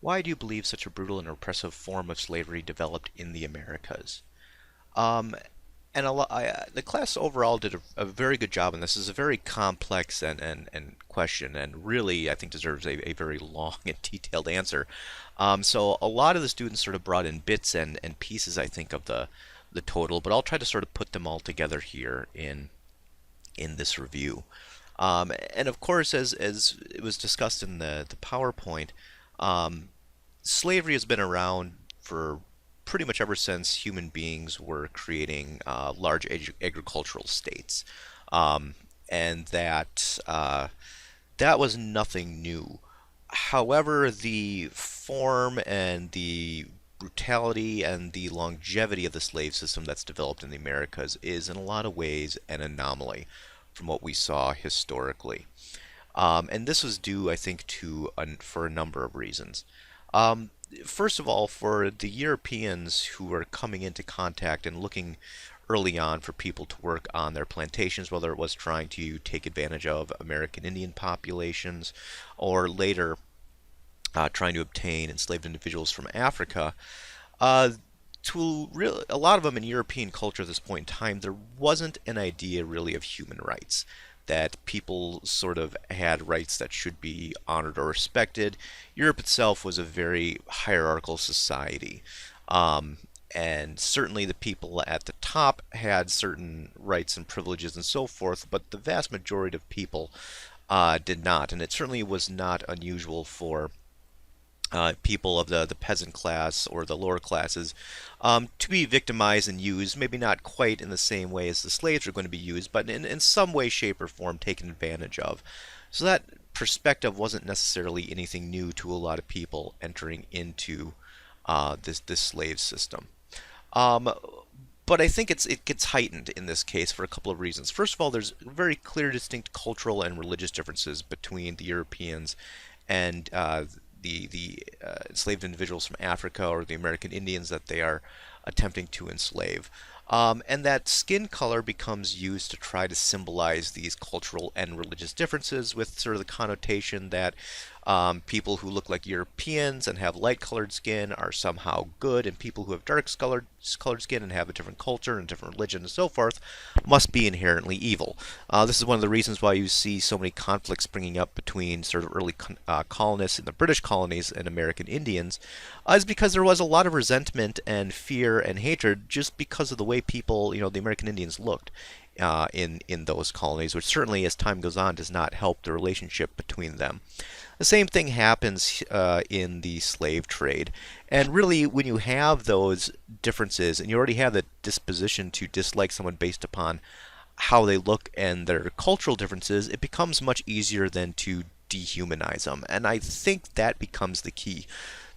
Why do you believe such a brutal and oppressive form of slavery developed in the Americas? Um, and the class overall did a very good job, and this is a very complex and question, and really I think deserves a very long and detailed answer. So a lot of the students sort of brought in bits and pieces, I think, of the total, but I'll try to sort of put them all together here in this review. And of course, as it was discussed in the PowerPoint, um, slavery has been around for pretty much ever since human beings were creating large agricultural states, um, and that was nothing new. However, the form and the brutality and the longevity of the slave system that's developed in the Americas is in a lot of ways an anomaly from what we saw historically. And this was due, I think, for a number of reasons. Um, First of all, for the Europeans who were coming into contact and looking early on for people to work on their plantations, whether it was trying to take advantage of American Indian populations or later trying to obtain enslaved individuals from Africa, uh, to really, a lot of them in European culture at this point in time, there wasn't an idea really of human rights. That people sort of had rights that should be honored or respected. Europe itself was a very hierarchical society. Um, and certainly the people at the top had certain rights and privileges and so forth, but the vast majority of people did not. And it certainly was not unusual for people of the peasant class or the lower classes to be victimized and used, maybe not quite in the same way as the slaves are going to be used, but in some way, shape, or form taken advantage of. So that perspective wasn't necessarily anything new to a lot of people entering into this slave system. Um, but I think it gets heightened in this case for a couple of reasons. First of all, there's very clear, distinct cultural and religious differences between the Europeans and the enslaved individuals from Africa or the American Indians that they are attempting to enslave. And that skin color becomes used to try to symbolize these cultural and religious differences with sort of the connotation that people who look like Europeans and have light colored skin are somehow good, and people who have colored skin and have a different culture and different religion and so forth must be inherently evil. This is one of the reasons why you see so many conflicts springing up between sort of early colonists in the British colonies and American Indians, is because there was a lot of resentment and fear and hatred just because of the way people, the American Indians looked. In those colonies, which certainly, as time goes on, does not help the relationship between them. The same thing happens in the slave trade. And really, when you have those differences and you already have the disposition to dislike someone based upon how they look and their cultural differences, it becomes much easier than to dehumanize them. And I think that becomes the key.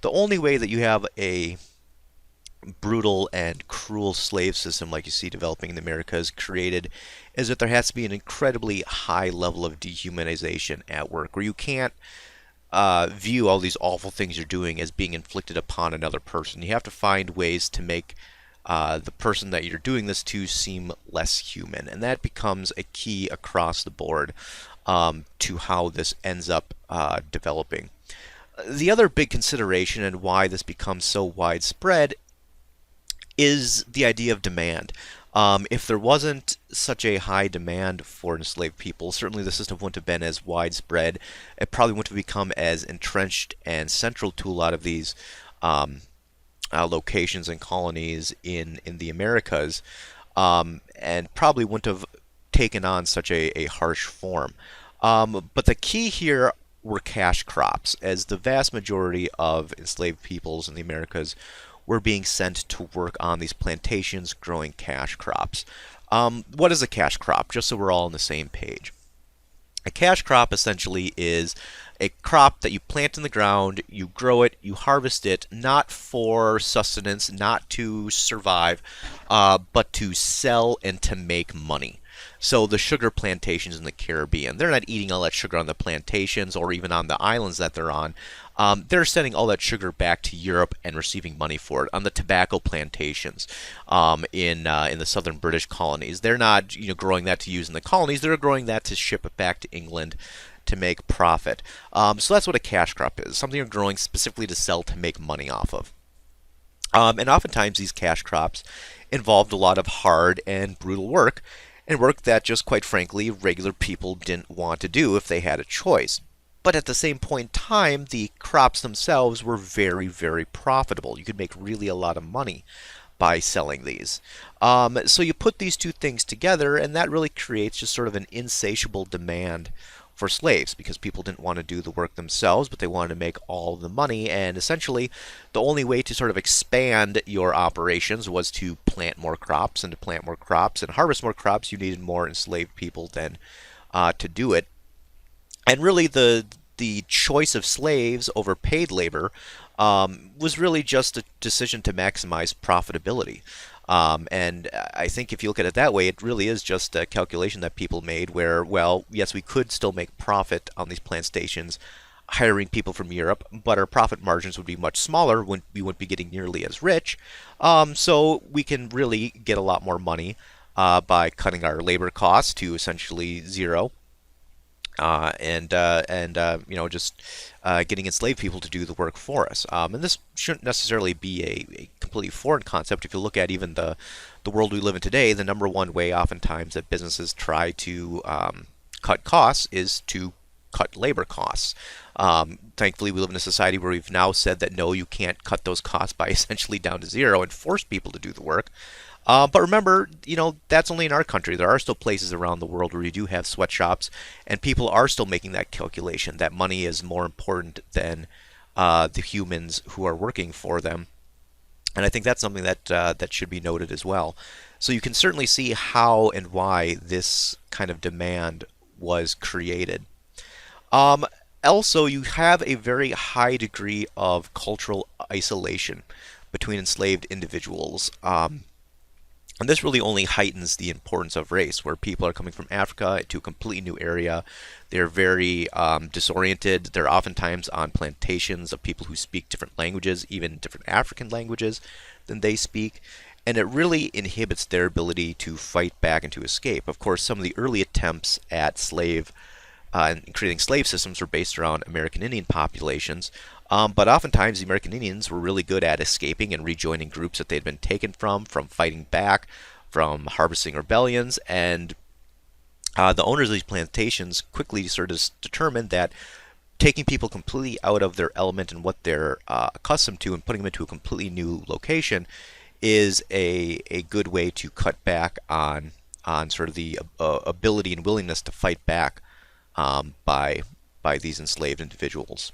The only way that you have a brutal and cruel slave system like you see developing in the Americas created is that there has to be an incredibly high level of dehumanization at work where you can't view all these awful things you're doing as being inflicted upon another person. You have to find ways to make the person that you're doing this to seem less human, and that becomes a key across the board to how this ends up developing. The other big consideration and why this becomes so widespread is the idea of demand. If there wasn't such a high demand for enslaved people, certainly the system wouldn't have been as widespread. It probably wouldn't have become as entrenched and central to a lot of these locations and colonies in the Americas, and probably wouldn't have taken on such a harsh form. But the key here were cash crops, as the vast majority of enslaved peoples in the Americas were being sent to work on these plantations growing cash crops. What is a cash crop? Just so we're all on the same page. A cash crop essentially is a crop that you plant in the ground, you grow it, you harvest it, not for sustenance, not to survive, but to sell and to make money. So the sugar plantations in the Caribbean, they're not eating all that sugar on the plantations or even on the islands that they're on. They're sending all that sugar back to Europe and receiving money for it. On the tobacco plantations in the southern British colonies, they're not growing that to use in the colonies. They're growing that to ship it back to England to make profit. So that's what a cash crop is, something you're growing specifically to sell to make money off of. And oftentimes these cash crops involved a lot of hard and brutal work, and work that just quite frankly regular people didn't want to do if they had a choice. But at the same point in time, the crops themselves were very, very profitable. You could make really a lot of money by selling these. So you put these two things together, and that really creates just sort of an insatiable demand for slaves because people didn't want to do the work themselves, but they wanted to make all the money. And essentially, the only way to sort of expand your operations was to plant more crops, and to plant more crops and harvest more crops, you needed more enslaved people than to do it. And really, the choice of slaves over paid labor was really just a decision to maximize profitability. And I think if you look at it that way, it really is just a calculation that people made where, well, yes, we could still make profit on these plant stations hiring people from Europe, but our profit margins would be much smaller when we wouldn't be getting nearly as rich. So we can really get a lot more money by cutting our labor costs to essentially zero and just getting enslaved people to do the work for us. And this shouldn't necessarily be a completely foreign concept. If you look at even the world we live in today, the number one way oftentimes that businesses try to cut costs is to cut labor costs. Thankfully, we live in a society where we've now said that no, you can't cut those costs by essentially down to zero and force people to do the work. But remember, that's only in our country. There are still places around the world where you do have sweatshops, and people are still making that calculation that money is more important than the humans who are working for them. And I think that's something that should be noted as well. So you can certainly see how and why this kind of demand was created. Also, you have a very high degree of cultural isolation between enslaved individuals. And this really only heightens the importance of race, where people are coming from Africa to a completely new area. They're very disoriented. They're oftentimes on plantations of people who speak different languages, even different African languages than they speak. And it really inhibits their ability to fight back and to escape. Of course, some of the early attempts at and creating slave systems were based around American Indian populations. But oftentimes the American Indians were really good at escaping and rejoining groups that they'd been taken from fighting back, from harvesting rebellions, and the owners of these plantations quickly sort of determined that taking people completely out of their element and what they're accustomed to and putting them into a completely new location is a good way to cut back on sort of the ability and willingness to fight back by these enslaved individuals.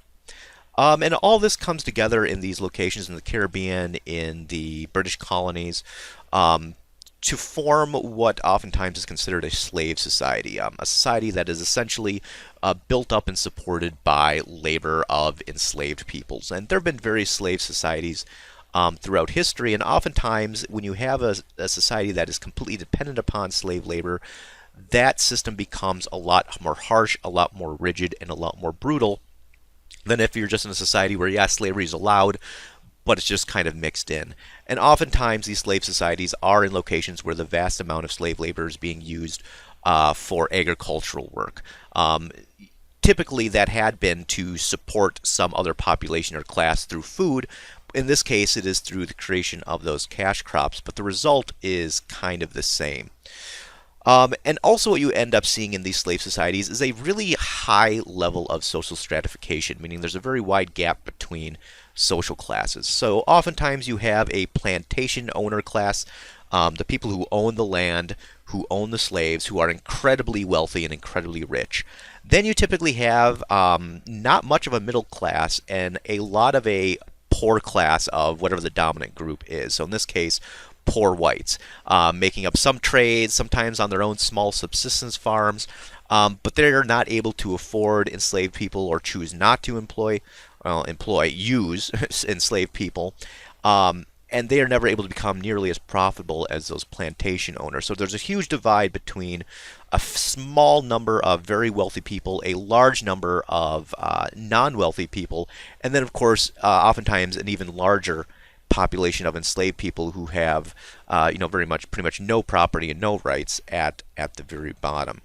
And all this comes together in these locations in the Caribbean, in the British colonies, to form what oftentimes is considered a slave society, a society that is essentially built up and supported by labor of enslaved peoples. And there have been various slave societies throughout history, and oftentimes when you have a society that is completely dependent upon slave labor, that system becomes a lot more harsh, a lot more rigid, and a lot more brutal than if you're just in a society where, yes, slavery is allowed, but it's just kind of mixed in. And oftentimes these slave societies are in locations where the vast amount of slave labor is being used for agricultural work. Typically that had been to support some other population or class through food. In this case, it is through the creation of those cash crops, but the result is kind of the same. And also what you end up seeing in these slave societies is a really high level of social stratification, meaning there's a very wide gap between social classes. So oftentimes you have a plantation owner class, the people who own the land, who own the slaves, who are incredibly wealthy and incredibly rich. Then you typically have not much of a middle class and a lot of a poor class of whatever the dominant group is. So in this case, poor whites, making up some trades, sometimes on their own small subsistence farms, but they're not able to afford enslaved people or choose not to use enslaved people, and they are never able to become nearly as profitable as those plantation owners. So there's a huge divide between a small number of very wealthy people, a large number of non-wealthy people, and then of course oftentimes an even larger population of enslaved people who have, pretty much no property and no rights at the very bottom.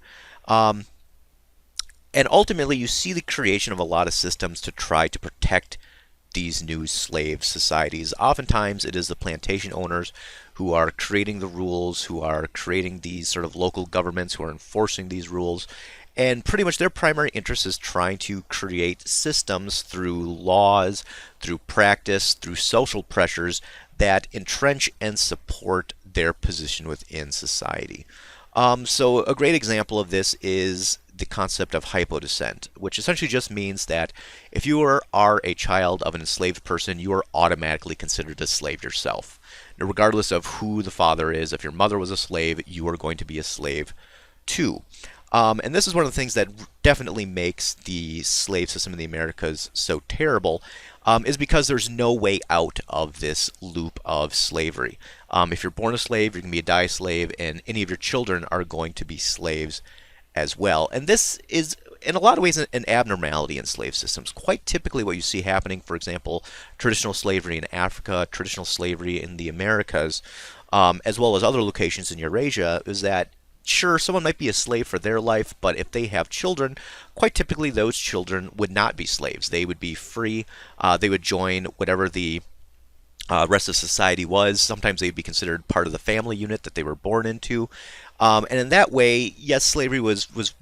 And ultimately, you see the creation of a lot of systems to try to protect these new slave societies. Oftentimes, it is the plantation owners who are creating the rules, who are creating these sort of local governments who are enforcing these rules. And pretty much their primary interest is trying to create systems through laws, through practice, through social pressures that entrench and support their position within society. So a great example of this is the concept of hypodescent, which essentially just means that if you are a child of an enslaved person, you are automatically considered a slave yourself. Now, regardless of who the father is, if your mother was a slave, you are going to be a slave too. And this is one of the things that definitely makes the slave system in the Americas so terrible, is because there's no way out of this loop of slavery. If you're born a slave, you're going to be a die slave, and any of your children are going to be slaves as well. And this is, in a lot of ways, an abnormality in slave systems. Quite typically, what you see happening, for example, traditional slavery in Africa, traditional slavery in the Americas, as well as other locations in Eurasia, is that sure, someone might be a slave for their life, but if they have children, quite typically those children would not be slaves. They would be free. They would join whatever the rest of society was. Sometimes they'd be considered part of the family unit that they were born into. And in that way, yes, slavery was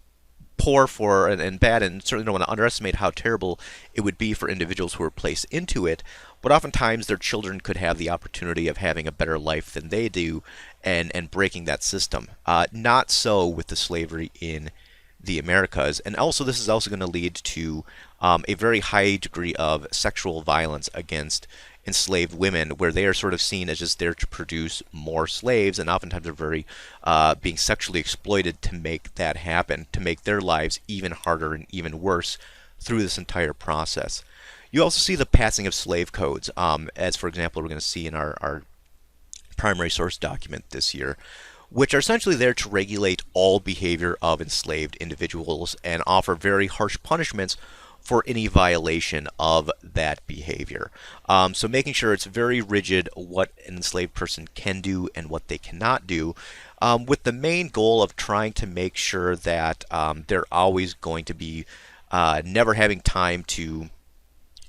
poor for and bad, and certainly don't want to underestimate how terrible it would be for individuals who were placed into it. But oftentimes their children could have the opportunity of having a better life than they do, and breaking that system. Not so with the slavery in the Americas, and also this is also going to lead to a very high degree of sexual violence against enslaved women, where they are sort of seen as just there to produce more slaves, and oftentimes are very being sexually exploited to make that happen, to make their lives even harder and even worse through this entire process. You also see the passing of slave codes, as for example we're going to see in our primary source document this year, which are essentially there to regulate all behavior of enslaved individuals and offer very harsh punishments for any violation of that behavior. So making sure it's very rigid what an enslaved person can do and what they cannot do, with the main goal of trying to make sure that they're always going to be never having time to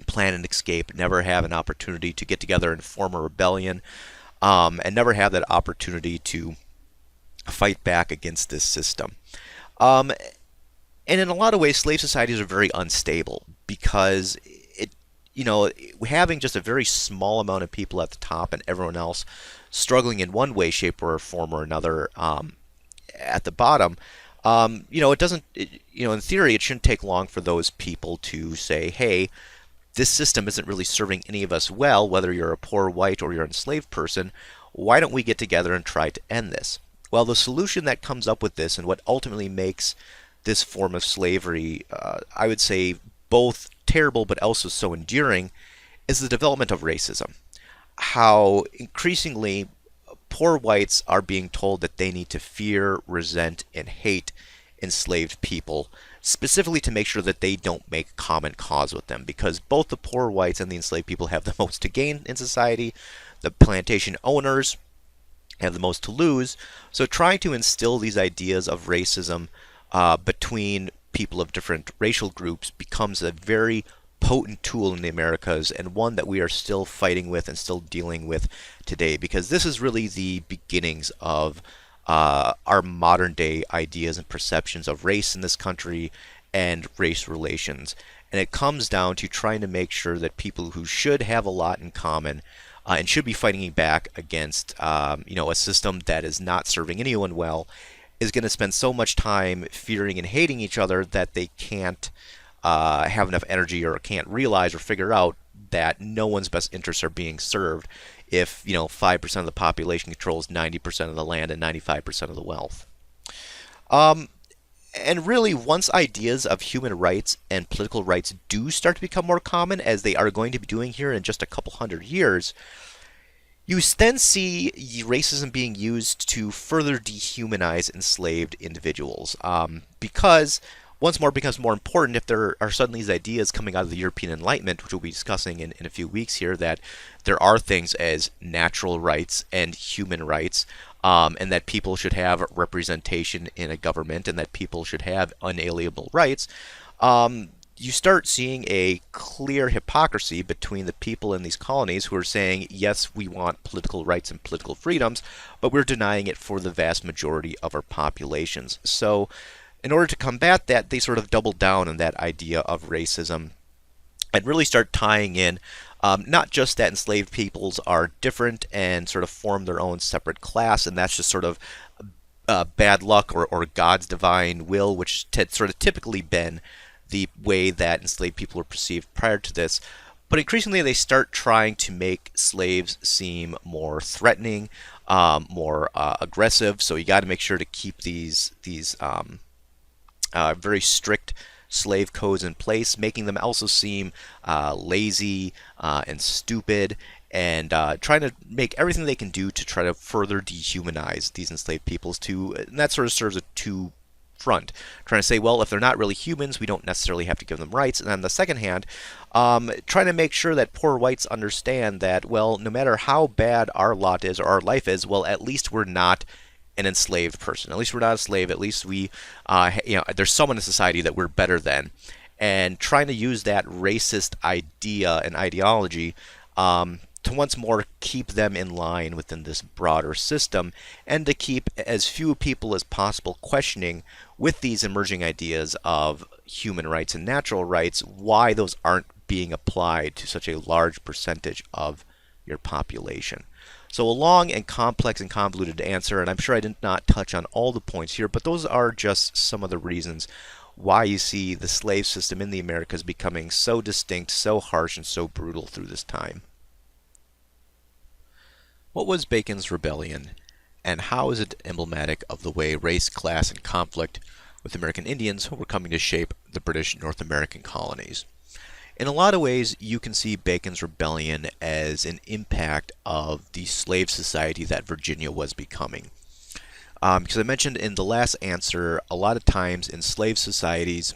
plan an escape, never have an opportunity to get together and form a rebellion, and never have that opportunity to fight back against this system. And in a lot of ways, slave societies are very unstable because having just a very small amount of people at the top and everyone else struggling in one way, shape, or form or another at the bottom, it doesn't, in theory, it shouldn't take long for those people to say, hey, this system isn't really serving any of us well, whether you're a poor white or you're an enslaved person. Why don't we get together and try to end this? Well, the solution that comes up with this, and what ultimately makes this form of slavery, I would say, both terrible but also so enduring, is the development of racism. How increasingly poor whites are being told that they need to fear, resent, and hate enslaved people, specifically to make sure that they don't make common cause with them, because both the poor whites and the enslaved people have the most to gain in society. The plantation owners have the most to lose. So trying to instill these ideas of racism between people of different racial groups becomes a very potent tool in the Americas, and one that we are still fighting with and still dealing with today, because this is really the beginnings of our modern day ideas and perceptions of race in this country and race relations. And it comes down to trying to make sure that people who should have a lot in common and should be fighting back against a system that is not serving anyone well, is going to spend so much time fearing and hating each other that they can't have enough energy or can't realize or figure out that no one's best interests are being served if 5% of the population controls 90% of the land and 95% of the wealth. And really, once ideas of human rights and political rights do start to become more common, as they are going to be doing here in just a couple hundred years, you then see racism being used to further dehumanize enslaved individuals, because once more becomes more important if there are suddenly these ideas coming out of the European Enlightenment, which we'll be discussing in a few weeks here, that there are things as natural rights and human rights, and that people should have representation in a government, and that people should have unalienable rights, you start seeing a clear hypocrisy between the people in these colonies who are saying, yes, we want political rights and political freedoms, but we're denying it for the vast majority of our populations. So, in order to combat that, they sort of double down on that idea of racism and really start tying in not just that enslaved peoples are different and sort of form their own separate class, and that's just sort of bad luck or God's divine will, which had sort of typically been the way that enslaved people were perceived prior to this. But increasingly, they start trying to make slaves seem more threatening, more aggressive. So you got to make sure to keep these very strict slave codes in place, making them also seem lazy and stupid, and trying to make everything they can do to try to further dehumanize these enslaved peoples. And that sort of serves a two front, trying to say, well, if they're not really humans, we don't necessarily have to give them rights. And on the second hand, trying to make sure that poor whites understand that, well, no matter how bad our lot is or our life is, well, at least we're not an enslaved person. At least we're not a slave. At least we, there's someone in society that we're better than. And trying to use that racist idea and ideology to once more keep them in line within this broader system, and to keep as few people as possible questioning with these emerging ideas of human rights and natural rights, why those aren't being applied to such a large percentage of your population. So a long and complex and convoluted answer, and I'm sure I did not touch on all the points here, but those are just some of the reasons why you see the slave system in the Americas becoming so distinct, so harsh, and so brutal through this time. What was Bacon's Rebellion, and how is it emblematic of the way race, class, and conflict with American Indians were coming to shape the British North American colonies? In a lot of ways, you can see Bacon's Rebellion as an impact of the slave society that Virginia was becoming. Because I mentioned in the last answer, a lot of times in slave societies,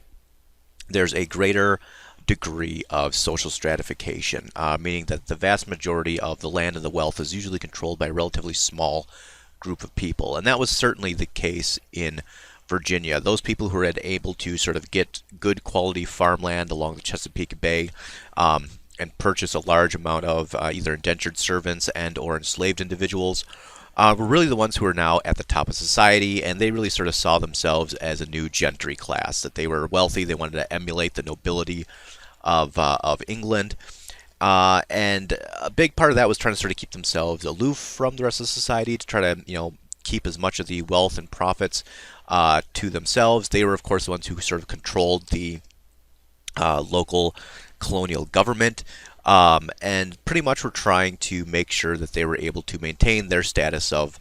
there's a greater degree of social stratification, meaning that the vast majority of the land and the wealth is usually controlled by a relatively small group of people. And that was certainly the case in Virginia. Those people who were able to sort of get good quality farmland along the Chesapeake Bay and purchase a large amount of either indentured servants and or enslaved individuals were really the ones who are now at the top of society, and they really sort of saw themselves as a new gentry class, that they were wealthy, they wanted to emulate the nobility of England. And a big part of that was trying to sort of keep themselves aloof from the rest of society, to try to, keep as much of the wealth and profits to themselves. They were, of course, the ones who sort of controlled the local colonial government, and pretty much were trying to make sure that they were able to maintain their status of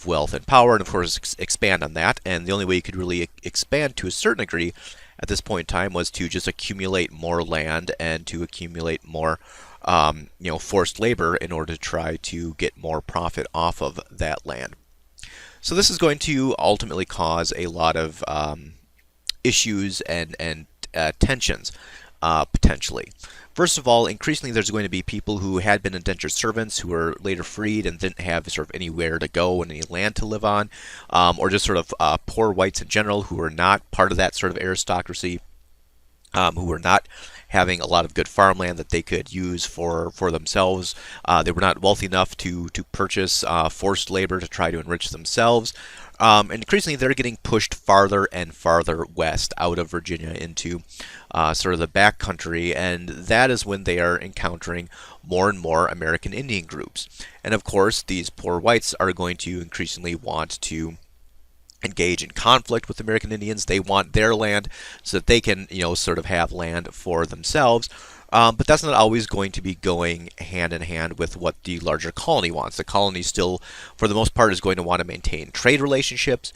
wealth and power, and of course expand on that. And the only way you could really expand to a certain degree at this point in time was to just accumulate more land and to accumulate more forced labor in order to try to get more profit off of that land. So this is going to ultimately cause a lot of issues and tensions, potentially. First of all, increasingly there's going to be people who had been indentured servants who were later freed and didn't have sort of anywhere to go and any land to live on, or just sort of poor whites in general who were not part of that sort of aristocracy, who were not having a lot of good farmland that they could use for themselves. They were not wealthy enough to purchase forced labor to try to enrich themselves. And increasingly, they're getting pushed farther and farther west out of Virginia into sort of the back country, and that is when they are encountering more and more American Indian groups. And of course, these poor whites are going to increasingly want to engage in conflict with American Indians. They want their land so that they can, sort of have land for themselves. But that's not always going to be going hand in hand with what the larger colony wants. The colony still, for the most part, is going to want to maintain trade relationships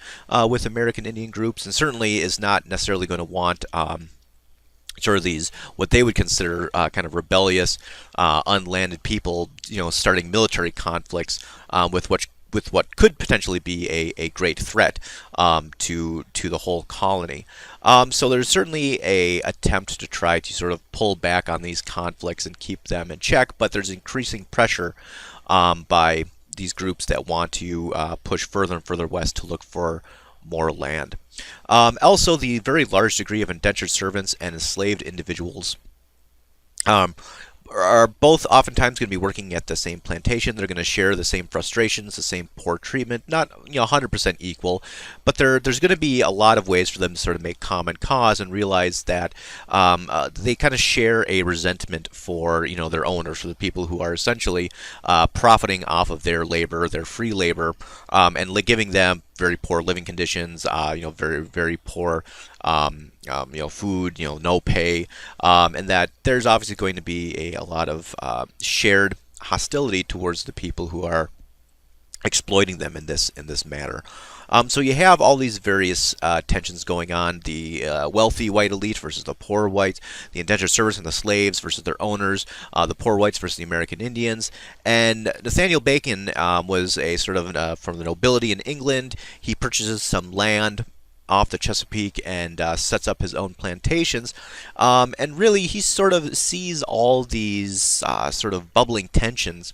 with American Indian groups, and certainly is not necessarily going to want sort of these, what they would consider kind of rebellious, unlanded people, starting military conflicts with what could potentially be a great threat to the whole colony. So there's certainly a attempt to try to sort of pull back on these conflicts and keep them in check, but there's increasing pressure by these groups that want to push further and further west to look for more land. Also, the very large degree of indentured servants and enslaved individuals um, are both oftentimes going to be working at the same plantation. They're going to share the same frustrations, the same poor treatment, not 100% equal, but there's going to be a lot of ways for them to sort of make common cause and realize that they kind of share a resentment for their owners, for the people who are essentially profiting off of their labor, their free labor, and giving them very poor living conditions, very very poor food, no pay, and that there's obviously going to be a lot of shared hostility towards the people who are exploiting them in this manner. So you have all these various tensions going on: the wealthy white elite versus the poor whites, the indentured servants and the slaves versus their owners, the poor whites versus the American Indians. And Nathaniel Bacon was a sort of from the nobility in England. He purchases some land off the Chesapeake and sets up his own plantations. And really, he sort of sees all these sort of bubbling tensions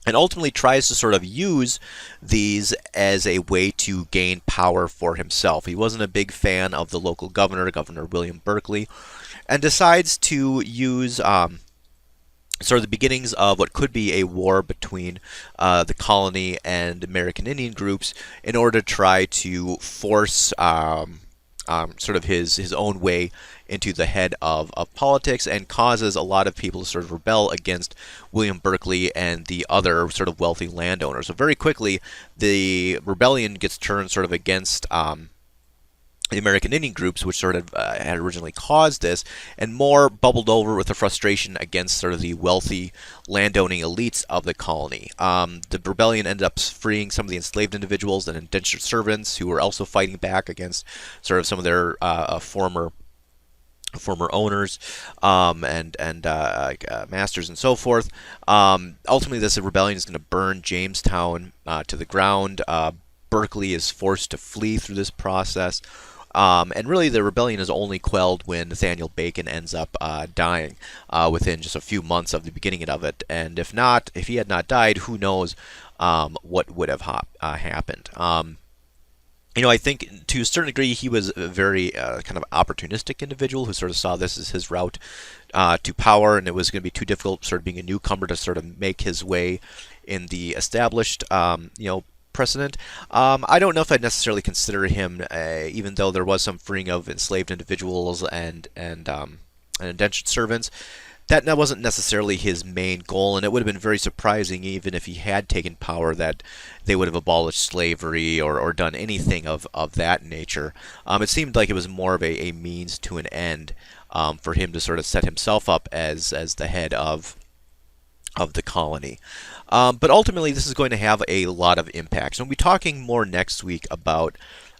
and ultimately tries to sort of use these as a way to gain power for himself. He wasn't a big fan of the local governor, Governor William Berkeley, and decides to use sort of the beginnings of what could be a war between the colony and American Indian groups in order to try to force sort of his own way into the head of politics, and causes a lot of people to sort of rebel against William Berkeley and the other sort of wealthy landowners. So very quickly, the rebellion gets turned sort of against the American Indian groups, which sort of had originally caused this, and more bubbled over with the frustration against sort of the wealthy landowning elites of the colony. The rebellion ended up freeing some of the enslaved individuals and indentured servants who were also fighting back against sort of some of their former owners and masters and so forth. Ultimately, this rebellion is going to burn Jamestown to the ground. Berkeley is forced to flee through this process. And really, the rebellion is only quelled when Nathaniel Bacon ends up dying within just a few months of the beginning of it. And if he had not died, who knows what would have happened. I think to a certain degree he was a very kind of opportunistic individual who sort of saw this as his route to power, and it was going to be too difficult, sort of being a newcomer, to sort of make his way in the established, precedent. I don't know if I'd necessarily consider him, even though there was some freeing of enslaved individuals and indentured servants. That wasn't necessarily his main goal, and it would have been very surprising, even if he had taken power, that they would have abolished slavery or done anything of that nature. It seemed like it was more of a means to an end for him to sort of set himself up as the head of the colony. But ultimately, this is going to have a lot of impacts. And we'll be talking more next week about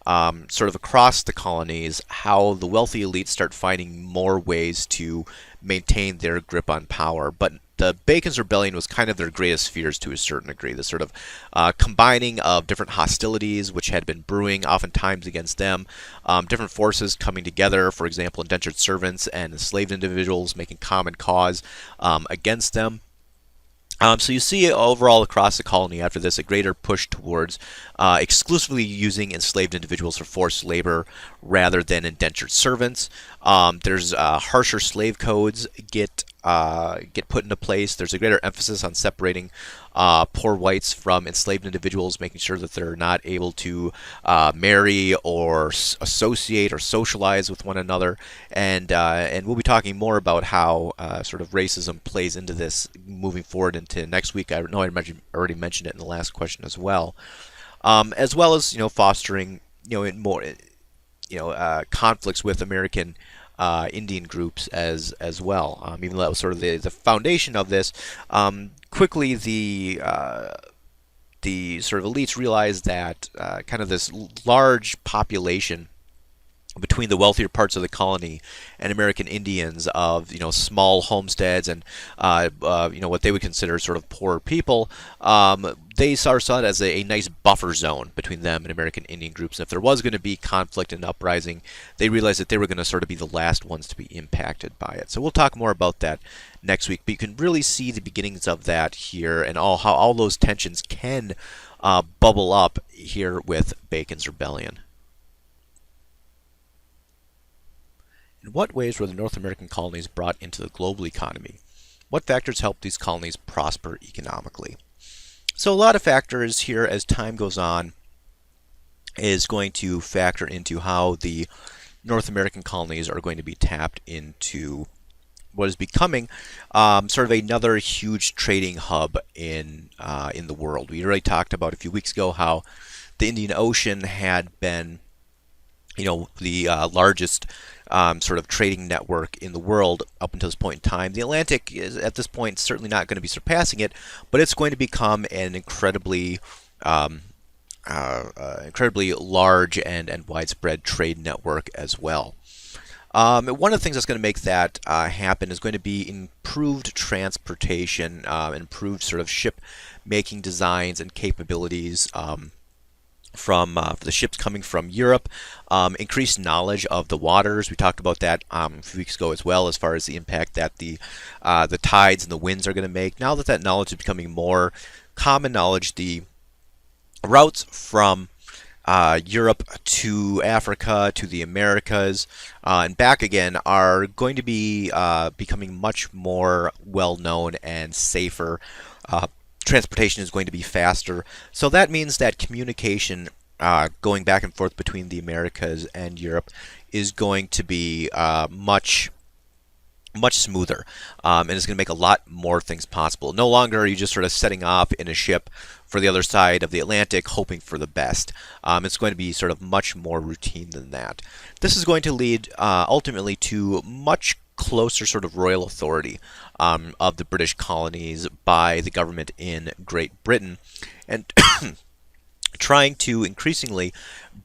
sort of across the colonies how the wealthy elites start finding more ways to maintain their grip on power. But the Bacon's Rebellion was kind of their greatest fears to a certain degree. The sort of combining of different hostilities which had been brewing oftentimes against them, different forces coming together, for example, indentured servants and enslaved individuals making common cause against them. So you see overall across the colony after this a greater push towards exclusively using enslaved individuals for forced labor rather than indentured servants. There's harsher slave codes get put into place. There's a greater emphasis on separating poor whites from enslaved individuals, making sure that they're not able to marry or associate or socialize with one another. And we'll be talking more about how sort of racism plays into this moving forward into next week. I know I already mentioned it in the last question as well as fostering in more conflicts with American Indian groups as well. Even though that was sort of the foundation of this, quickly the sort of elites realized that kind of this large population between the wealthier parts of the colony and American Indians of small homesteads and what they would consider sort of poor people. They saw it as a nice buffer zone between them and American Indian groups. And if there was going to be conflict and uprising, they realized that they were going to sort of be the last ones to be impacted by it. So we'll talk more about that next week. But you can really see the beginnings of that here, and how all those tensions can bubble up here with Bacon's Rebellion. In what ways were the North American colonies brought into the global economy? What factors helped these colonies prosper economically? So a lot of factors here as time goes on is going to factor into how the North American colonies are going to be tapped into what is becoming sort of another huge trading hub in the world. We already talked about a few weeks ago how the Indian Ocean had been the largest sort of trading network in the world up until this point in time. The Atlantic is at this point certainly not going to be surpassing it, but it's going to become an incredibly large and widespread trade network as well. One of the things that's going to make that happen is going to be improved transportation, improved sort of ship making designs and capabilities. From the ships coming from Europe, increased knowledge of the waters. We talked about that a few weeks ago as well, as far as the impact that the tides and the winds are going to make. Now that knowledge is becoming more common knowledge, the routes from Europe to Africa to the Americas and back again are going to be becoming much more well known and safer. Transportation is going to be faster. So that means that communication going back and forth between the Americas and Europe is going to be much smoother, and it's going to make a lot more things possible. No longer are you just sort of setting off in a ship for the other side of the Atlantic hoping for the best. It's going to be sort of much more routine than that. This is going to lead ultimately to much closer sort of royal authority of the British colonies by the government in Great Britain, and trying to increasingly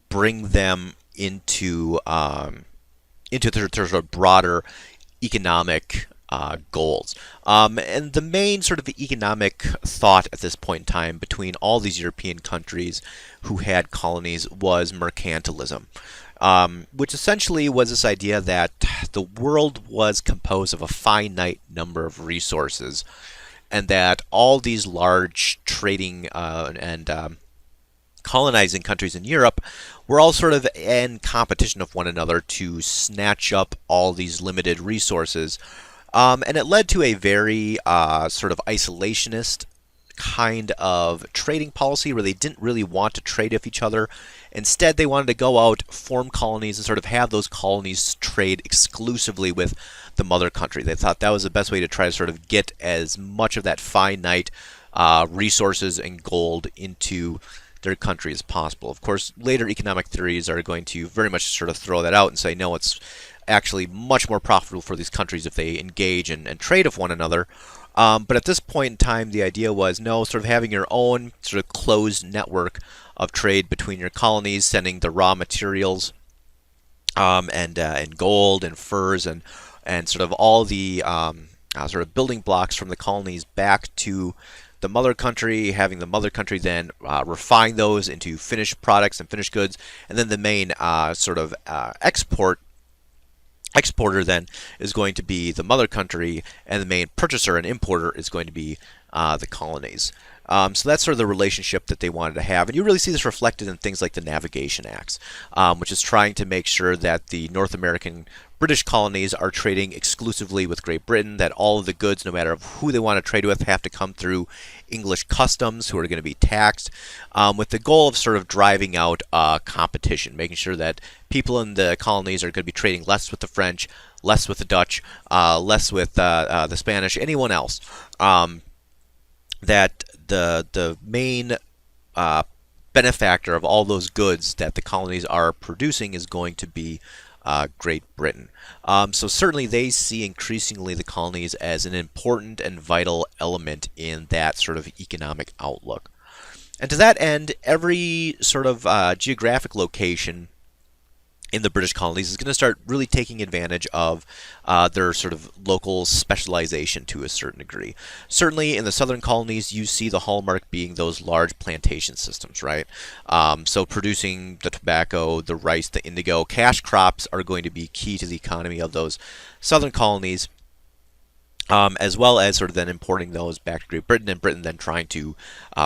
bring them into their sort of broader economic goals. And the main sort of economic thought at this point in time between all these European countries who had colonies was mercantilism. Which essentially was this idea that the world was composed of a finite number of resources, and that all these large trading and colonizing countries in Europe were all sort of in competition of one another to snatch up all these limited resources. And it led to a very sort of isolationist kind of trading policy where they didn't really want to trade with each other. Instead, they wanted to go out, form colonies, and sort of have those colonies trade exclusively with the mother country. They thought that was the best way to try to sort of get as much of that finite resources and gold into their country as possible. Of course, later economic theories are going to very much sort of throw that out and say, no, it's actually much more profitable for these countries if they engage and trade with one another. But at this point in time, the idea was no, sort of having your own sort of closed network of trade between your colonies, sending the raw materials and gold and furs and sort of all the sort of building blocks from the colonies back to the mother country, having the mother country then refine those into finished products and finished goods, and then the main sort of exporter then is going to be the mother country, and the main purchaser and importer is going to be the colonies. So that's sort of the relationship that they wanted to have. And you really see this reflected in things like the Navigation Acts, which is trying to make sure that the North American British colonies are trading exclusively with Great Britain, that all of the goods, no matter who they want to trade with, have to come through English customs, who are going to be taxed, with the goal of sort of driving out competition, making sure that people in the colonies are going to be trading less with the French, less with the Dutch, less with the Spanish, anyone else. That the main benefactor of all those goods that the colonies are producing is going to be Great Britain. So certainly they see increasingly the colonies as an important and vital element in that sort of economic outlook. And to that end, every sort of geographic location in the British colonies is going to start really taking advantage of their sort of local specialization to a certain degree. Certainly in the southern colonies, you see the hallmark being those large plantation systems, right? So producing the tobacco, the rice, the indigo, cash crops are going to be key to the economy of those southern colonies. As well as sort of then importing those back to Great Britain, and Britain then trying to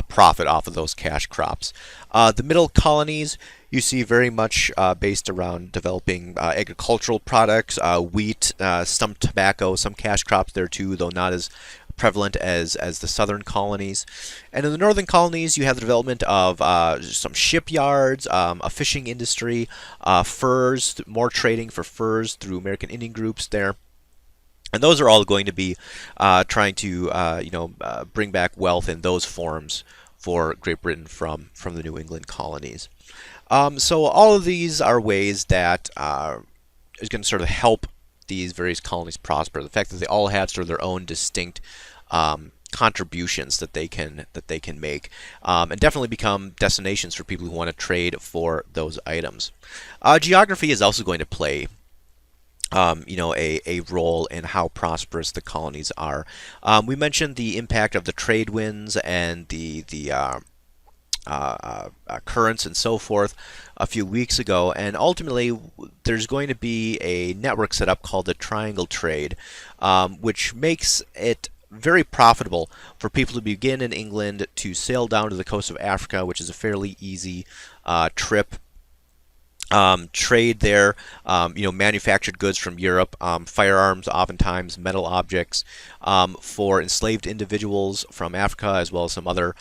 profit off of those cash crops. The middle colonies you see very much based around developing agricultural products, wheat, some tobacco, some cash crops there too, though not as prevalent as the southern colonies. And in the northern colonies, you have the development of some shipyards, a fishing industry, furs, more trading for furs through American Indian groups there. And those are all going to be trying to, bring back wealth in those forms for Great Britain from the New England colonies. So all of these are ways that is going to sort of help these various colonies prosper. The fact that they all have sort of their own distinct contributions that they can make, and definitely become destinations for people who want to trade for those items. Geography is also going to play a role in how prosperous the colonies are. We mentioned the impact of the trade winds and the currents and so forth a few weeks ago, and ultimately there's going to be a network set up called the Triangle Trade, which makes it very profitable for people to begin in England to sail down to the coast of Africa, which is a fairly easy trip. Trade there, manufactured goods from Europe, firearms, oftentimes metal objects, for enslaved individuals from Africa, as well as some other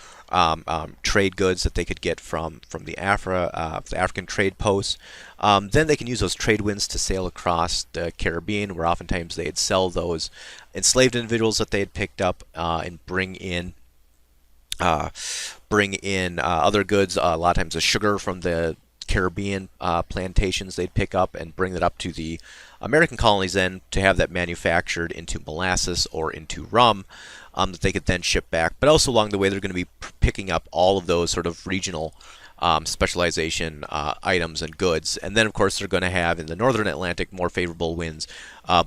trade goods that they could get from the African trade posts. Then they can use those trade winds to sail across the Caribbean, where oftentimes they'd sell those enslaved individuals that they had picked up and bring in other goods. A lot of times the sugar from the Caribbean plantations they'd pick up and bring that up to the American colonies then to have that manufactured into molasses or into rum that they could then ship back. But also along the way they're going to be picking up all of those sort of regional specialization items and goods. And then of course they're going to have in the northern Atlantic more favorable winds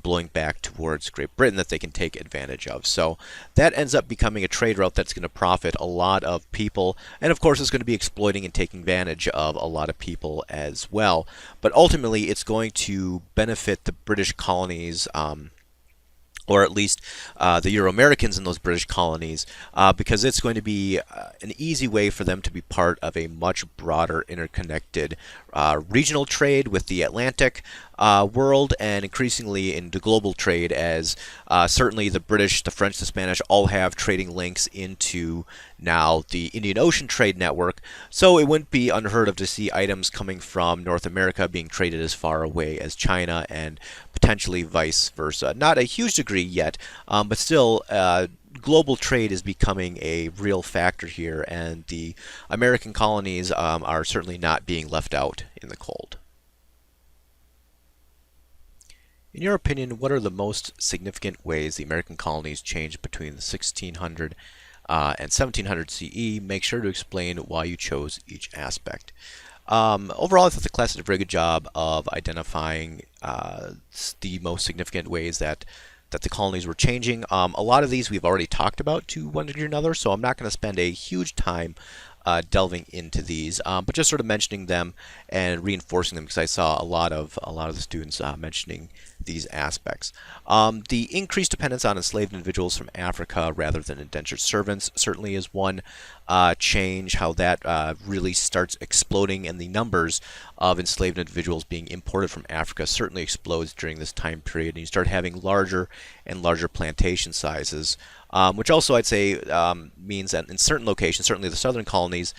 blowing back towards Great Britain that they can take advantage of. So that ends up becoming a trade route that's going to profit a lot of people, and of course it's going to be exploiting and taking advantage of a lot of people as well. But ultimately it's going to benefit the British colonies, or at least the Euro-Americans in those British colonies, because it's going to be an easy way for them to be part of a much broader interconnected regional trade with the Atlantic world, and increasingly into global trade, as certainly the British, the French, the Spanish all have trading links into now the Indian Ocean trade network. So it wouldn't be unheard of to see items coming from North America being traded as far away as China, and potentially vice versa. Not a huge degree yet, but still global trade is becoming a real factor here, and the American colonies are certainly not being left out in the cold. In your opinion, what are the most significant ways the American colonies changed between the 1600 and 1700 CE? Make sure to explain why you chose each aspect. Overall, I thought the class did a very good job of identifying the most significant ways that the colonies were changing. A lot of these we've already talked about to one degree or another, so I'm not going to spend a huge time delving into these, but just sort of mentioning them and reinforcing them, because I saw a lot of the students mentioning these aspects. The increased dependence on enslaved individuals from Africa rather than indentured servants certainly is one change. How that really starts exploding, and the numbers of enslaved individuals being imported from Africa certainly explodes during this time period, and you start having larger and larger plantation sizes. Which also I'd say means that in certain locations, certainly the southern colonies,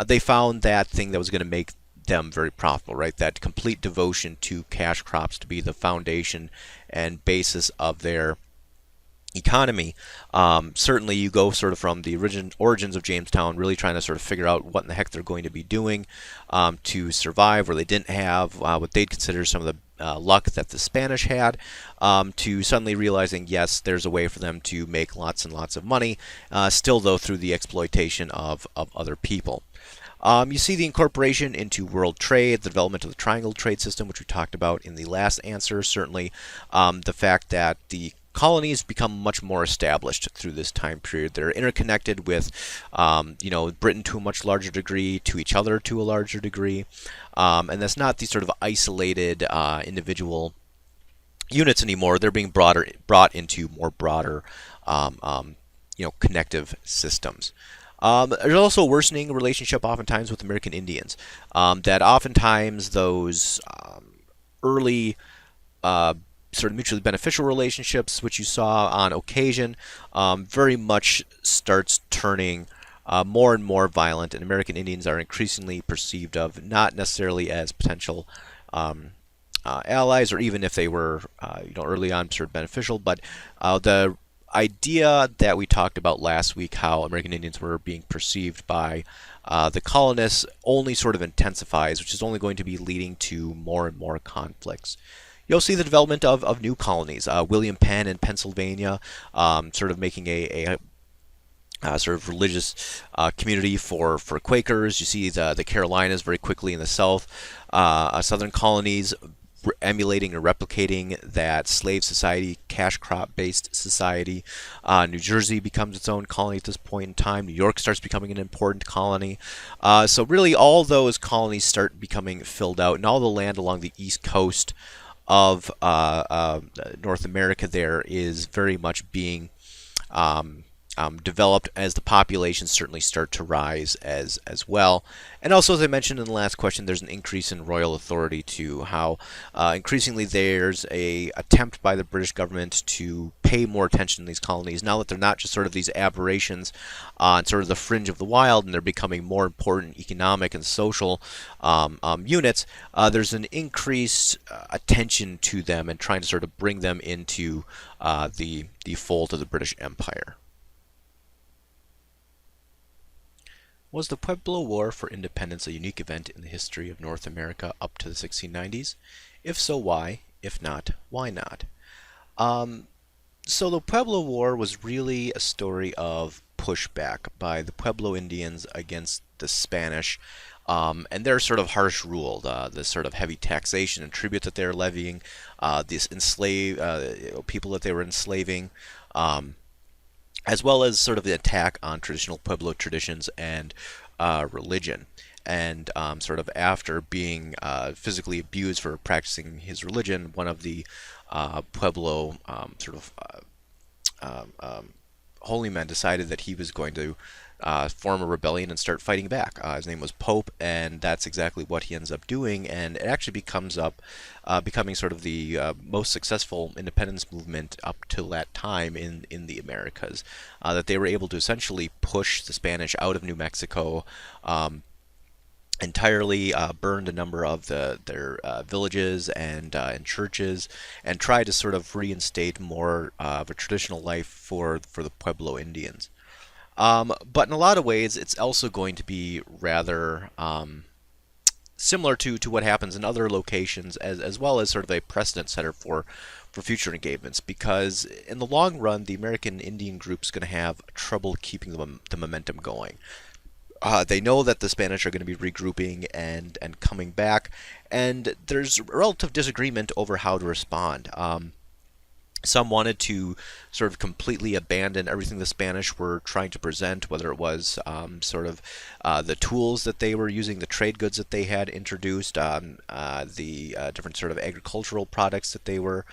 they found that thing that was going to make them very profitable, right? That complete devotion to cash crops to be the foundation and basis of their economy. Certainly you go sort of from the origins of Jamestown, really trying to sort of figure out what in the heck they're going to be doing to survive, where they didn't have what they'd consider some of the luck that the Spanish had, to suddenly realizing, yes, there's a way for them to make lots and lots of money, still though through the exploitation of other people. You see the incorporation into world trade, the development of the triangle trade system, which we talked about in the last answer. Certainly, the fact that the colonies become much more established through this time period. They're interconnected with, Britain to a much larger degree, to each other to a larger degree, and that's not these sort of isolated individual units anymore. They're being brought into more broader, connective systems. There's also a worsening relationship oftentimes with American Indians. That oftentimes those early sort of mutually beneficial relationships, which you saw on occasion, very much starts turning more and more violent, and American Indians are increasingly perceived of not necessarily as potential allies, or even if they were, early on sort of beneficial, but the idea that we talked about last week, how American Indians were being perceived by the colonists, only sort of intensifies, which is only going to be leading to more and more conflicts. You'll see the development of new colonies. William Penn in Pennsylvania, sort of making a sort of religious community for Quakers. You see the Carolinas very quickly in the southern colonies emulating or replicating that slave society, cash crop based society. New Jersey becomes its own colony at this point in time. New York starts becoming an important colony. So really all those colonies start becoming filled out, and all the land along the east coast of North America there is very much being developed as the populations certainly start to rise as well. And also, as I mentioned in the last question, there's an increase in royal authority too, how increasingly there's a attempt by the British government to pay more attention to these colonies, now that they're not just sort of these aberrations on sort of the fringe of the wild, and they're becoming more important economic and social units. There's an increased attention to them and trying to sort of bring them into the fold of the British Empire. Was the Pueblo War for Independence a unique event in the history of North America up to the 1690s? If so, why? If not, why not? So the Pueblo War was really a story of pushback by the Pueblo Indians against the Spanish, and their sort of harsh rule, the sort of heavy taxation and tribute that they were levying, these enslaved people that they were enslaving, as well as sort of the attack on traditional Pueblo traditions and religion. And sort of after being physically abused for practicing his religion, one of the Pueblo holy men decided that he was going to form a rebellion and start fighting back. His name was Pope, and that's exactly what he ends up doing. And it actually becoming sort of the most successful independence movement up till that time in the Americas. That they were able to essentially push the Spanish out of New Mexico. Entirely burned a number of their villages and churches, and tried to sort of reinstate more of a traditional life for the Pueblo Indians. But in a lot of ways, it's also going to be rather similar to what happens in other locations, as well as sort of a precedent setter for future engagements, because in the long run, the American Indian group's going to have trouble keeping the momentum going. They know that the Spanish are going to be regrouping and coming back, and there's relative disagreement over how to respond. Some wanted to sort of completely abandon everything the Spanish were trying to present, whether it was the tools that they were using, the trade goods that they had introduced, the different sort of agricultural products that they were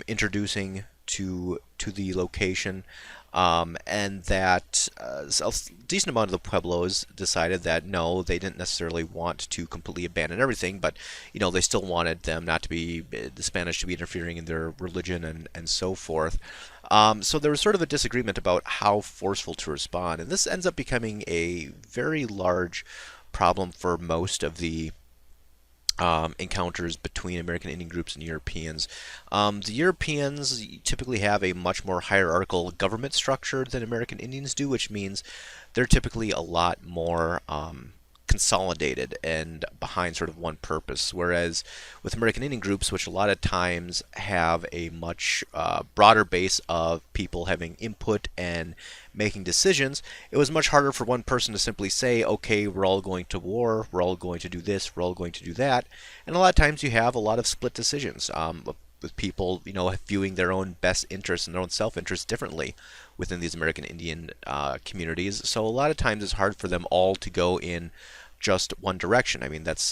introducing to the location. And that a decent amount of the Pueblos decided that no, they didn't necessarily want to completely abandon everything, but they still wanted them not to be the Spanish to be interfering in their religion and so forth. So there was sort of a disagreement about how forceful to respond, and this ends up becoming a very large problem for most of the encounters between American Indian groups and Europeans. The Europeans typically have a much more hierarchical government structure than American Indians do, which means they're typically a lot more consolidated and behind sort of one purpose. Whereas with American Indian groups, which a lot of times have a much broader base of people having input and making decisions, it was much harder for one person to simply say, okay, we're all going to war, we're all going to do this, we're all going to do that. And a lot of times you have a lot of split decisions. With people, viewing their own best interests and their own self-interest differently within these American Indian communities. So a lot of times it's hard for them all to go in just one direction. I mean, that's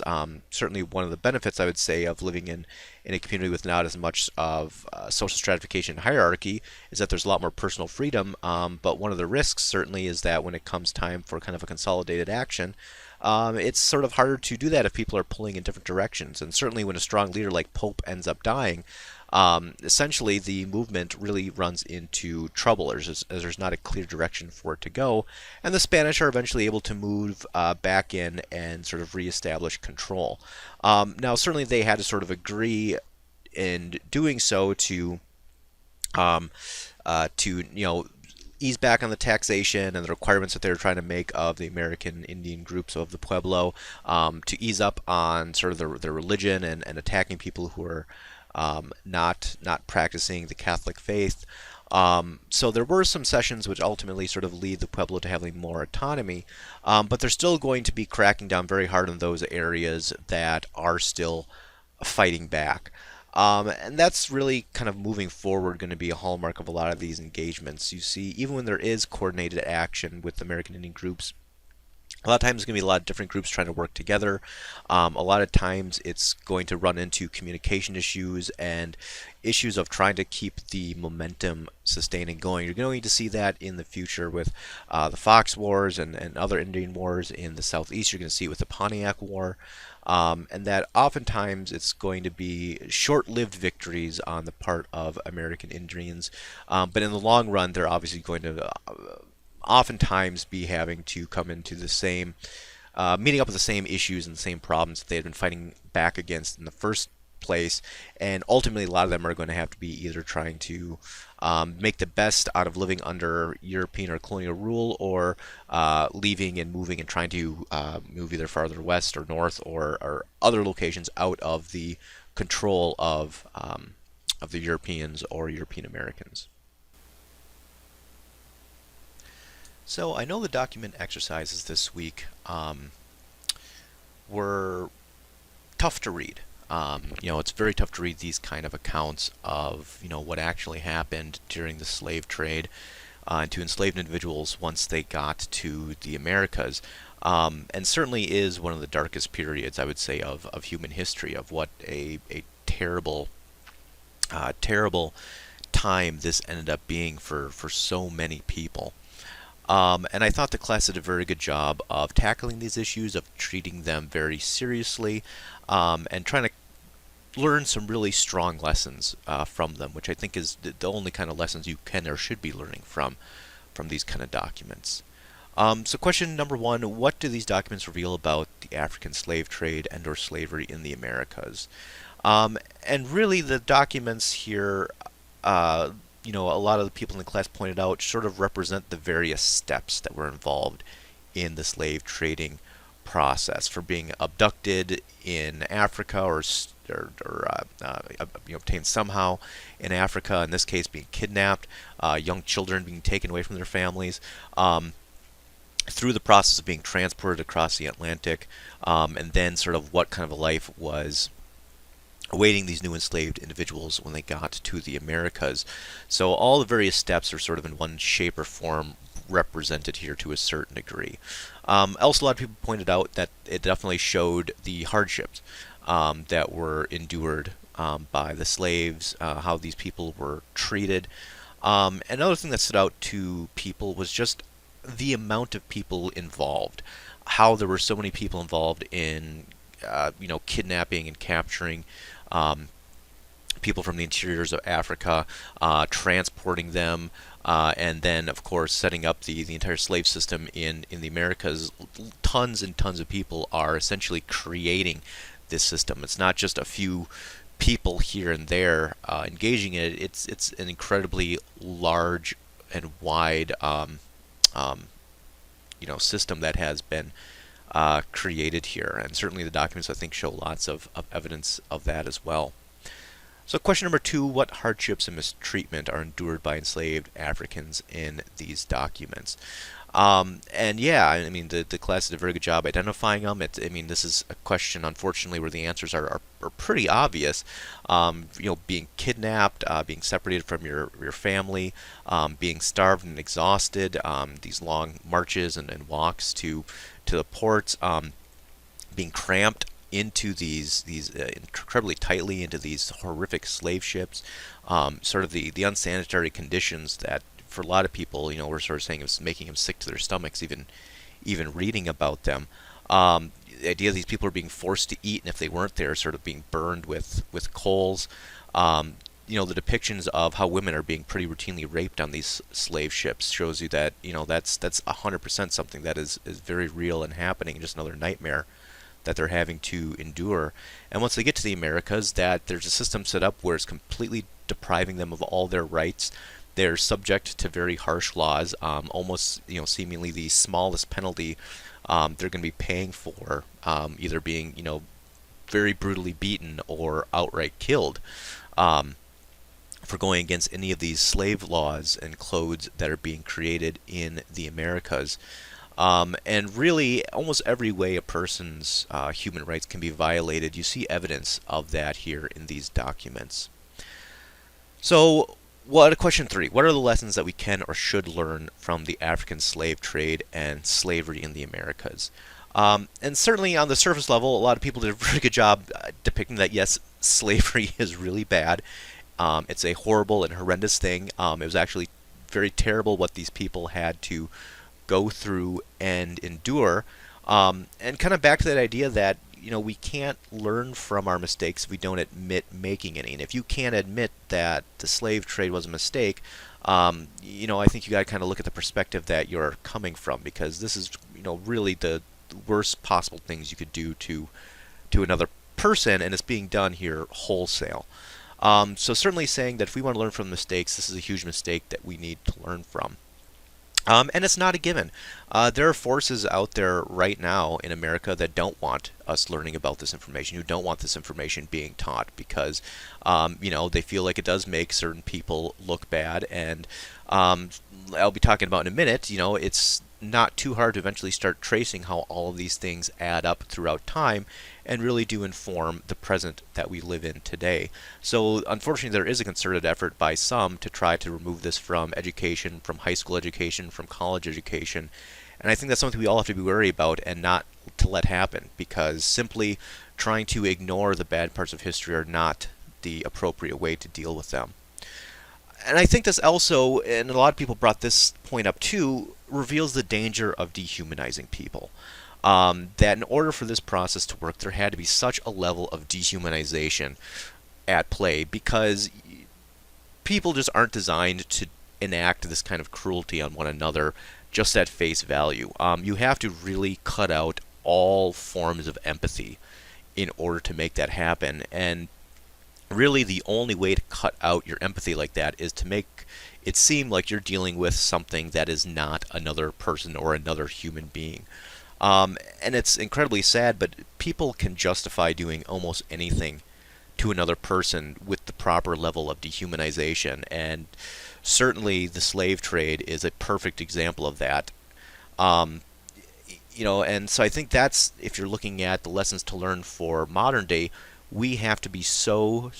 certainly one of the benefits, I would say, of living in a community with not as much of social stratification and hierarchy, is that there's a lot more personal freedom. But one of the risks certainly is that when it comes time for kind of a consolidated action, it's sort of harder to do that if people are pulling in different directions. And certainly when a strong leader like Pope ends up dying, essentially the movement really runs into trouble as there's not a clear direction for it to go. And the Spanish are eventually able to move back in and sort of reestablish control. Now, certainly they had to sort of agree in doing so to ease back on the taxation and the requirements that they were trying to make of the American Indian groups of the Pueblo, to ease up on sort of their religion and attacking people who are not practicing the Catholic faith. So there were some sessions which ultimately sort of lead the Pueblo to having more autonomy, but they're still going to be cracking down very hard on those areas that are still fighting back. And that's really kind of moving forward going to be a hallmark of a lot of these engagements. You see, even when there is coordinated action with American Indian groups, a lot of times it's going to be a lot of different groups trying to work together. A lot of times it's going to run into communication issues and issues of trying to keep the momentum sustained and going. You're going to see that in the future with the Fox Wars and other Indian wars in the Southeast. You're going to see it with the Pontiac War. And that oftentimes it's going to be short-lived victories on the part of American Indians. But in the long run, they're obviously going to oftentimes be having to come into the same, meeting up with the same issues and the same problems that they had been fighting back against in the first place. And ultimately, a lot of them are going to have to be either trying to make the best out of living under European or colonial rule, or leaving and moving and trying to move either farther west or north or other locations out of the control of the Europeans or European Americans. So I know the document exercises this week were tough to read. It's very tough to read these kind of accounts of, what actually happened during the slave trade and to enslaved individuals once they got to the Americas. And certainly is one of the darkest periods, I would say, of human history, of what a terrible, terrible time this ended up being for so many people. And I thought the class did a very good job of tackling these issues, of treating them very seriously, and trying to learn some really strong lessons from them, which I think is the only kind of lessons you can or should be learning from these kind of documents. So question number one, what do these documents reveal about the African slave trade and or slavery in the Americas? And really the documents here, a lot of the people in the class pointed out, sort of represent the various steps that were involved in the slave trading process, for being abducted in Africa or obtained somehow in Africa, in this case being kidnapped, young children being taken away from their families, through the process of being transported across the Atlantic, and then sort of what kind of a life was awaiting these new enslaved individuals when they got to the Americas. So all the various steps are sort of in one shape or form represented here to a certain degree. Also, a lot of people pointed out that it definitely showed the hardships that were endured by the slaves, how these people were treated. Another thing that stood out to people was just the amount of people involved, how there were so many people involved in kidnapping and capturing people from the interiors of Africa, transporting them, and then, of course, setting up the entire slave system in the Americas. Tons and tons of people are essentially creating this system. It's not just a few people here and there engaging in it. It's an incredibly large and wide system that has been created here. And certainly the documents, I think, show lots of evidence of that as well. So question number 2, what hardships and mistreatment are endured by enslaved Africans in these documents? And yeah, I mean, the class did a very good job identifying them. I mean, this is a question, unfortunately, where the answers are pretty obvious. Being kidnapped, being separated from your family, being starved and exhausted, these long marches and walks to the ports, being cramped into these incredibly tightly into these horrific slave ships, sort of the unsanitary conditions that for a lot of people, we're sort of saying it was making them sick to their stomachs, even reading about them. The idea these people are being forced to eat, and if they weren't there, sort of being burned with coals. The depictions of how women are being pretty routinely raped on these slave ships shows you that that's 100% something that is very real and happening, just another nightmare that they're having to endure. And once they get to the Americas, that there's a system set up where it's completely depriving them of all their rights. They're subject to very harsh laws, almost seemingly the smallest penalty they're going to be paying for, either being very brutally beaten or outright killed, for going against any of these slave laws and codes that are being created in the Americas. And really, almost every way a person's human rights can be violated, you see evidence of that here in these documents. So, question 3. What are the lessons that we can or should learn from the African slave trade and slavery in the Americas? And certainly on the surface level, a lot of people did a pretty good job depicting that, yes, slavery is really bad. It's a horrible and horrendous thing. It was actually very terrible what these people had to go through and endure. And kind of back to that idea that we can't learn from our mistakes if we don't admit making any. And if you can't admit that the slave trade was a mistake, I think you got to kind of look at the perspective that you're coming from, because this is really the worst possible things you could do to another person, and it's being done here wholesale. So certainly saying that if we want to learn from mistakes, this is a huge mistake that we need to learn from. And it's not a given. There are forces out there right now in America that don't want us learning about this information, who don't want this information being taught, because they feel like it does make certain people look bad. And I'll be talking about in a minute, it's not too hard to eventually start tracing how all of these things add up throughout time and really do inform the present that we live in today. So unfortunately, there is a concerted effort by some to try to remove this from education, from high school education, from college education. And I think that's something we all have to be wary about and not to let happen, because simply trying to ignore the bad parts of history are not the appropriate way to deal with them. And I think this also, and a lot of people brought this point up too, reveals the danger of dehumanizing people. That in order for this process to work, there had to be such a level of dehumanization at play, because people just aren't designed to enact this kind of cruelty on one another just at face value. You have to really cut out all forms of empathy in order to make that happen. And really the only way to cut out your empathy like that is to make it seem like you're dealing with something that is not another person or another human being. And it's incredibly sad, but people can justify doing almost anything to another person with the proper level of dehumanization. And certainly the slave trade is a perfect example of that. And so I think that's, if you're looking at the lessons to learn for modern day, we have to be so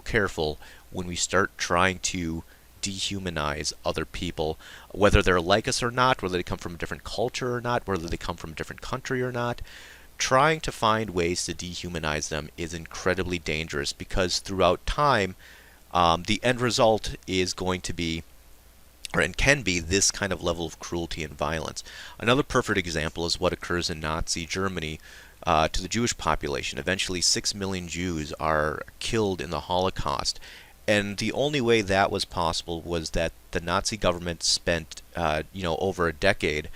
careful when we start trying to dehumanize other people, whether they're like us or not, whether they come from a different culture or not, whether they come from a different country or not. Trying to find ways to dehumanize them is incredibly dangerous, because throughout time, the end result is going to be, and can be, this kind of level of cruelty and violence. Another perfect example is what occurs in Nazi Germany to the Jewish population. Eventually 6 million Jews are killed in the Holocaust. And the only way that was possible was that the Nazi government spent, over a decade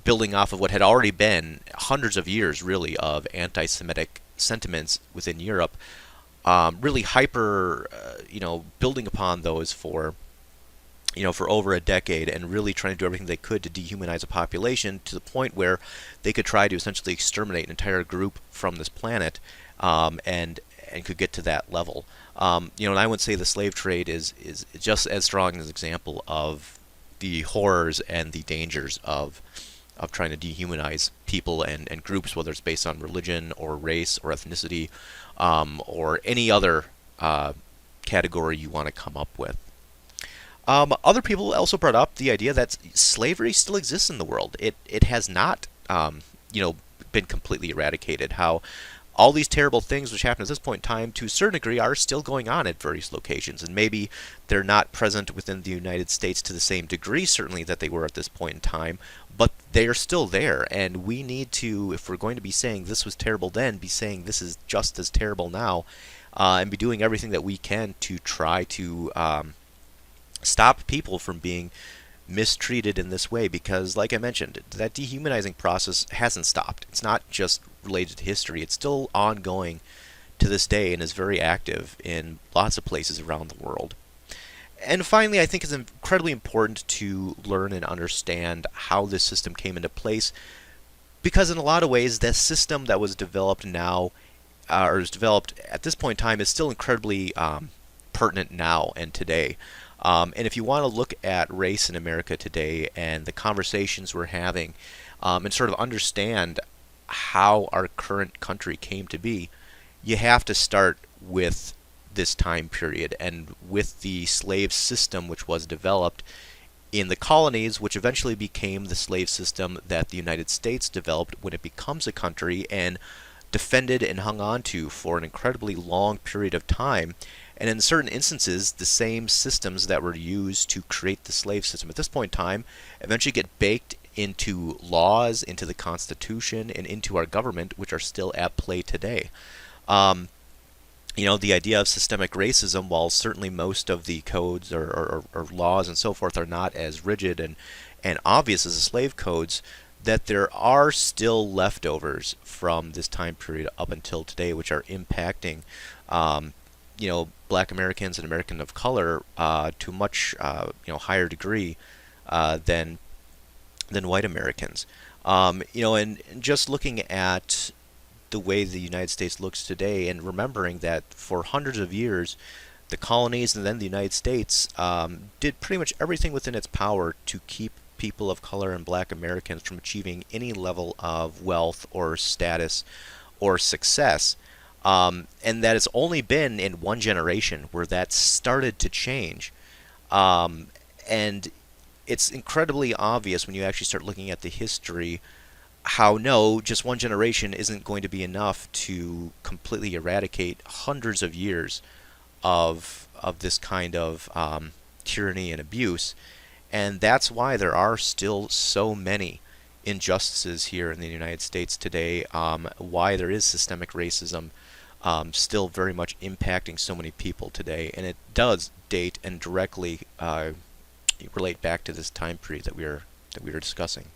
building off of what had already been hundreds of years, really, of anti-Semitic sentiments within Europe, really building upon those for for over a decade and really trying to do everything they could to dehumanize a population to the point where they could try to essentially exterminate an entire group from this planet, and could get to that level. And I would say the slave trade is just as strong as an example of the horrors and the dangers of trying to dehumanize people and groups, whether it's based on religion or race or ethnicity, or any other category you want to come up with. Other people also brought up the idea that slavery still exists in the world. It has not, been completely eradicated. How all these terrible things which happen at this point in time, to a certain degree, are still going on at various locations, and maybe they're not present within the United States to the same degree, certainly, that they were at this point in time, but they are still there, and we need to, if we're going to be saying this was terrible then, be saying this is just as terrible now, and be doing everything that we can to try to stop people from being mistreated in this way, because like I mentioned, that dehumanizing process hasn't stopped. It's not just related to history, it's still ongoing to this day and is very active in lots of places around the world. And finally, I think it's incredibly important to learn and understand how this system came into place, because in a lot of ways, the system that was developed now, or is developed at this point in time, is still incredibly pertinent now and today. And if you want to look at race in America today and the conversations we're having, and sort of understand how our current country came to be, you have to start with this time period and with the slave system which was developed in the colonies, which eventually became the slave system that the United States developed when it becomes a country and defended and hung on to for an incredibly long period of time. And in certain instances, the same systems that were used to create the slave system at this point in time eventually get baked into laws, into the Constitution, and into our government, which are still at play today. Um, the idea of systemic racism, while certainly most of the codes or laws and so forth are not as rigid and obvious as the slave codes, that there are still leftovers from this time period up until today, which are impacting, Black Americans and Americans of color to a much higher degree than white Americans. And just looking at the way the United States looks today, and remembering that for hundreds of years, the colonies and then the United States did pretty much everything within its power to keep people of color and Black Americans from achieving any level of wealth or status or success. And that it's only been in one generation where that started to change. And it's incredibly obvious when you actually start looking at the history how no, just one generation isn't going to be enough to completely eradicate hundreds of years of this kind of tyranny and abuse. And that's why there are still so many injustices here in the United States today, why there is systemic racism still very much impacting so many people today. And it does date and directly relate back to this time period that we are discussing.